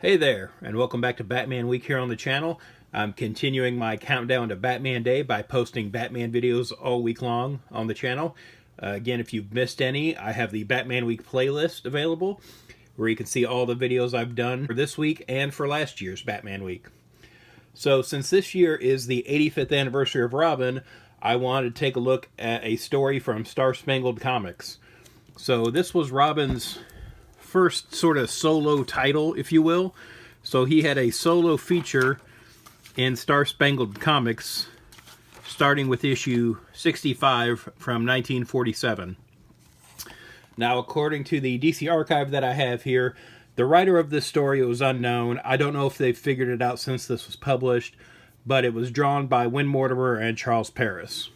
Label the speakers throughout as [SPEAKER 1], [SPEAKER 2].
[SPEAKER 1] Hey there, and welcome back to Batman Week here on the channel. I'm continuing my countdown to Batman Day by posting Batman videos all week long on the channel. Again, if you've missed any, I have the Batman Week playlist available, where you can see all the videos I've done for this week and for last year's Batman Week. So since this year is the 85th anniversary of Robin, I wanted to take a look at a story from Star-Spangled Comics. So this was Robin's first sort of solo title, if you will. So he had a solo feature in Star-Spangled Comics starting with issue 65 from 1947. Now, according to the DC archive that I have here, the writer of this story was unknown. I don't know if they've figured it out since this was published, but it was drawn by Win Mortimer and Charles Paris.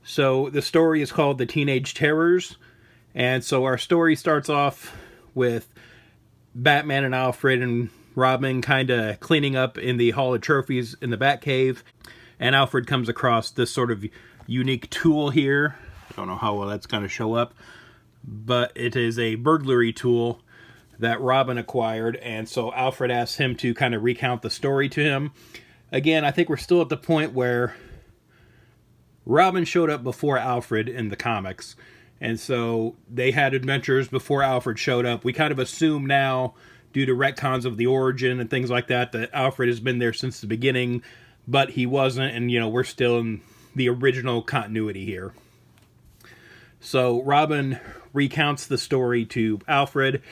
[SPEAKER 1] So the story is called The Teenage Terrors. And so our story starts off with Batman and Alfred and Robin kind of cleaning up in the Hall of Trophies in the Batcave. And Alfred comes across this sort of unique tool here. I don't know how well that's going to show up, but it is a burglary tool that Robin acquired. And so Alfred asks him to kind of recount the story to him. Again, I think we're still at the point where Robin showed up before Alfred in the comics. And so they had adventures before Alfred showed up. We kind of assume now, due to retcons of the origin and things like that, that Alfred has been there since the beginning, but he wasn't, and, you know, we're still in the original continuity here. So Robin recounts the story to Alfred,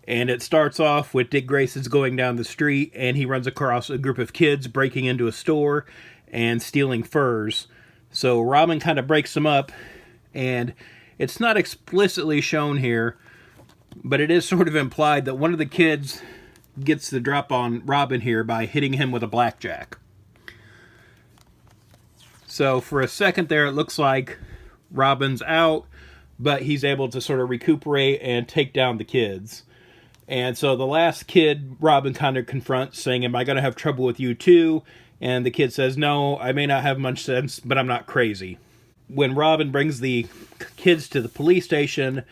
[SPEAKER 1] and it starts off with Dick Grayson's going down the street, and he runs across a group of kids breaking into a store and stealing furs. So Robin kind of breaks them up, and it's not explicitly shown here, but it is sort of implied that one of the kids gets the drop on Robin here by hitting him with a blackjack. So for a second there, it looks like Robin's out, but he's able to sort of recuperate and take down the kids. And so the last kid, Robin kind of confronts, saying, "Am I going to have trouble with you too?" And the kid says, "No, I may not have much sense, but I'm not crazy." When Robin brings the kids to the police station,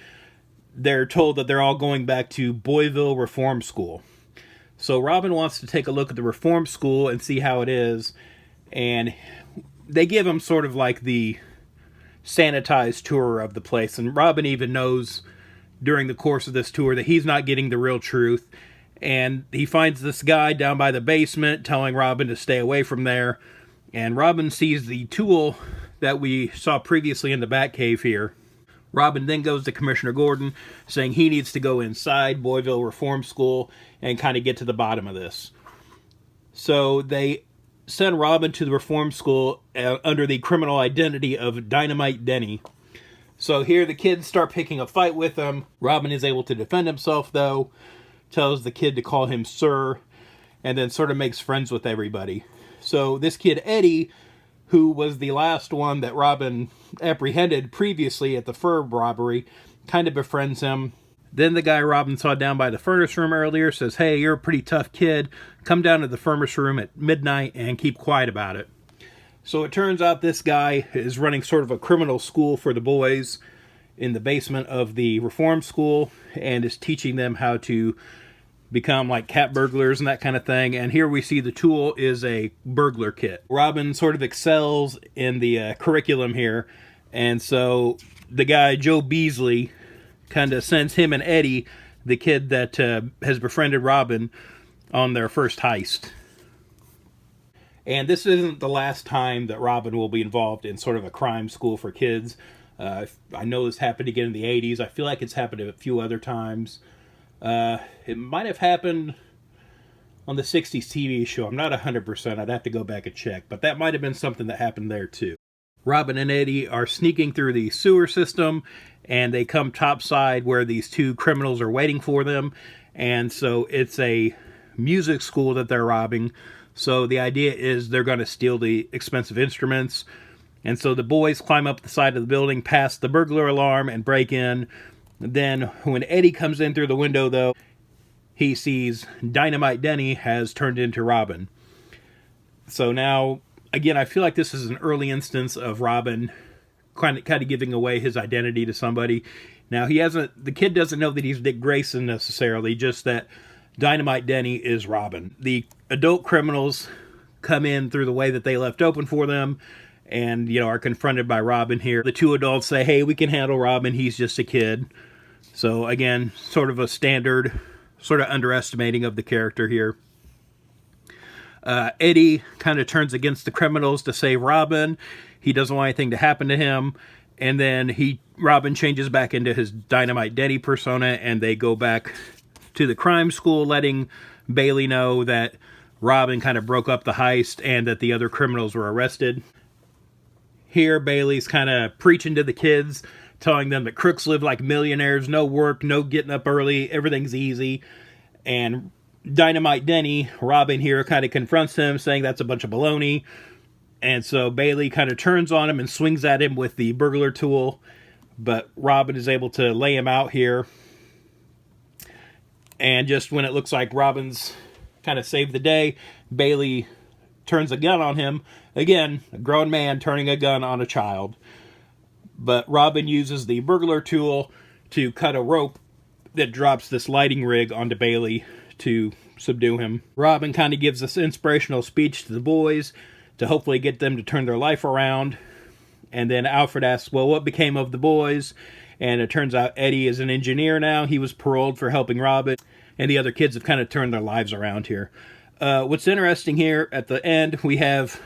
[SPEAKER 1] they're told that they're all going back to Boyville Reform School. So Robin wants to take a look at the Reform School and see how it is. And they give him sort of like the sanitized tour of the place. And Robin even knows during the course of this tour that he's not getting the real truth. And he finds this guy down by the basement telling Robin to stay away from there. And Robin sees the tool that we saw previously in the Batcave here. Robin then goes to Commissioner Gordon, saying he needs to go inside Boyville Reform School and kind of get to the bottom of this. So they send Robin to the Reform School under the criminal identity of Dynamite Denny. So here the kids start picking a fight with him. Robin is able to defend himself, though, tells the kid to call him Sir, and then sort of makes friends with everybody. So this kid, Eddie, who was the last one that Robin apprehended previously at the fur robbery, kind of befriends him. Then the guy Robin saw down by the furnace room earlier says, "Hey, you're a pretty tough kid. Come down to the furnace room at midnight and keep quiet about it." So it turns out this guy is running sort of a criminal school for the boys in the basement of the reform school and is teaching them how to become like cat burglars and that kind of thing. And here we see the tool is a burglar kit. Robin sort of excels in the curriculum here, and so the guy Joe Beasley kind of sends him and Eddie, the kid that has befriended Robin, on their first heist. And this isn't the last time that Robin will be involved in sort of a crime school for kids. I know this happened again in the 80s. I feel like it's happened a few other times. It might have happened on the 60s TV show. I'm not 100%. I'd have to go back and check. But that might have been something that happened there too. Robin and Eddie are sneaking through the sewer system, and they come topside where these two criminals are waiting for them. And so it's a music school that they're robbing. So the idea is they're going to steal the expensive instruments. And so the boys climb up the side of the building past the burglar alarm and break in. Then when Eddie comes in through the window, though, he sees Dynamite Denny has turned into Robin. So now, again, I feel like this is an early instance of Robin kind of giving away his identity to somebody. Now, the kid doesn't know that he's Dick Grayson necessarily, just that Dynamite Denny is Robin. The adult criminals come in through the way that they left open for them and, are confronted by Robin here. The two adults say, hey, we can handle Robin, he's just a kid. So, again, sort of a standard, sort of underestimating of the character here. Eddie kind of turns against the criminals to save Robin. He doesn't want anything to happen to him. And then Robin changes back into his Dynamite Denny persona, and they go back to the crime school, letting Bailey know that Robin kind of broke up the heist and that the other criminals were arrested. Here, Bailey's kind of preaching to the kids, telling them that crooks live like millionaires, no work, no getting up early, everything's easy. And Dynamite Denny, Robin here, kind of confronts him, saying that's a bunch of baloney. And so Bailey kind of turns on him and swings at him with the burglar tool. But Robin is able to lay him out here. And just when it looks like Robin's kind of saved the day, Bailey turns a gun on him. Again, a grown man turning a gun on a child. But Robin uses the burglar tool to cut a rope that drops this lighting rig onto Bailey to subdue him. Robin kind of gives this inspirational speech to the boys to hopefully get them to turn their life around. And then Alfred asks, well, what became of the boys? And it turns out Eddie is an engineer now. He was paroled for helping Robin. And the other kids have kind of turned their lives around here. What's interesting here, at the end, we have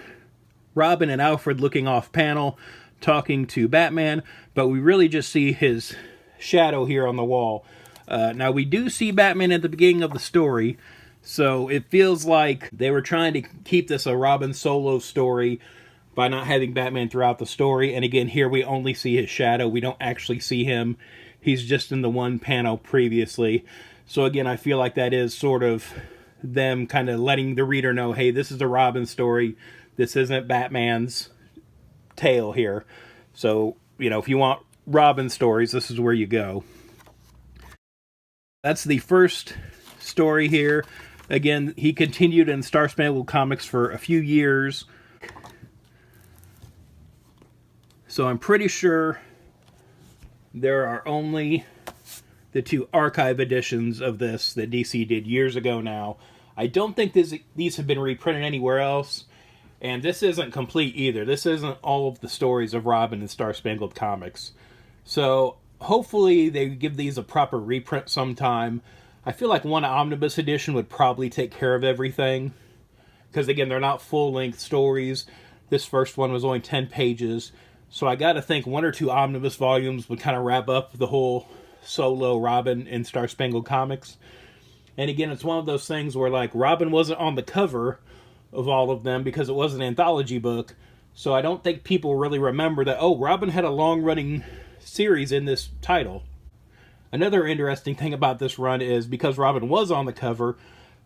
[SPEAKER 1] Robin and Alfred looking off panel, talking to Batman. But we really just see his shadow here on the wall. Now, we do see Batman at the beginning of the story, so it feels like they were trying to keep this a Robin solo story by not having Batman throughout the story. And again, here we only see his shadow. We don't actually see him. He's just in the one panel previously. So again, I feel like that is sort of them kind of letting the reader know, hey, this is a Robin story. This isn't Batman's tale here. So, if you want Robin stories, this is where you go. That's the first story here. Again, he continued in Star-Spangled Comics for a few years. So I'm pretty sure there are only the two archive editions of this that DC did years ago now. I don't think these have been reprinted anywhere else. And this isn't complete either. This isn't all of the stories of Robin in Star-Spangled Comics. So hopefully they give these a proper reprint sometime. I feel like one omnibus edition would probably take care of everything. Because again, they're not full-length stories. This first one was only 10 pages. So I gotta think one or two omnibus volumes would kind of wrap up the whole solo Robin in Star-Spangled Comics. And again, it's one of those things where like Robin wasn't on the cover of all of them because it was an anthology book. So I don't think people really remember that, oh, Robin had a long-running series in this title. Another interesting thing about this run is because Robin was on the cover,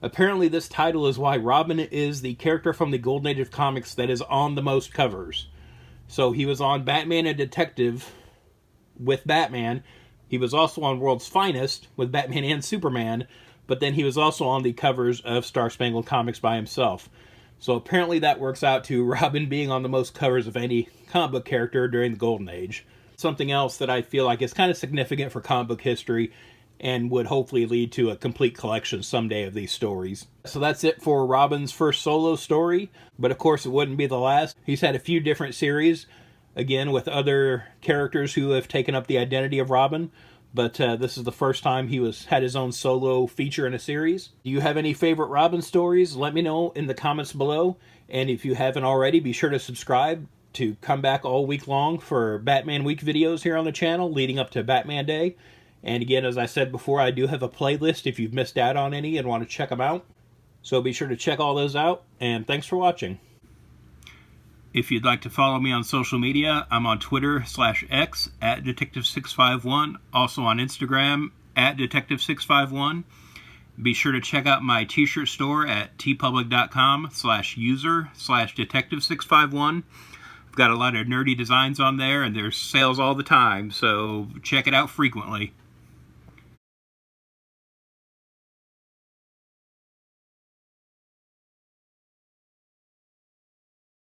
[SPEAKER 1] apparently this title is why Robin is the character from the Golden Age of comics that is on the most covers. So he was on Batman and Detective with Batman. He was also on World's Finest with Batman and Superman. But then he was also on the covers of Star-Spangled Comics by himself. So apparently that works out to Robin being on the most covers of any comic book character during the Golden Age. Something else that I feel like is kind of significant for comic book history and would hopefully lead to a complete collection someday of these stories. So that's it for Robin's first solo story, but of course it wouldn't be the last. He's had a few different series, again with other characters who have taken up the identity of Robin, but this is the first time he had his own solo feature in a series. Do you have any favorite Robin stories? Let me know in the comments below, and if you haven't already, be sure to subscribe to come back all week long for Batman Week videos here on the channel leading up to Batman Day. And again, as I said before, I do have a playlist if you've missed out on any and want to check them out. So be sure to check all those out, and thanks for watching. If you'd like to follow me on social media, I'm on Twitter/X at Detective651, also on Instagram at Detective651. Be sure to check out my t-shirt store at tpublic.com/user/Detective651. I've got a lot of nerdy designs on there, and there's sales all the time, so check it out frequently.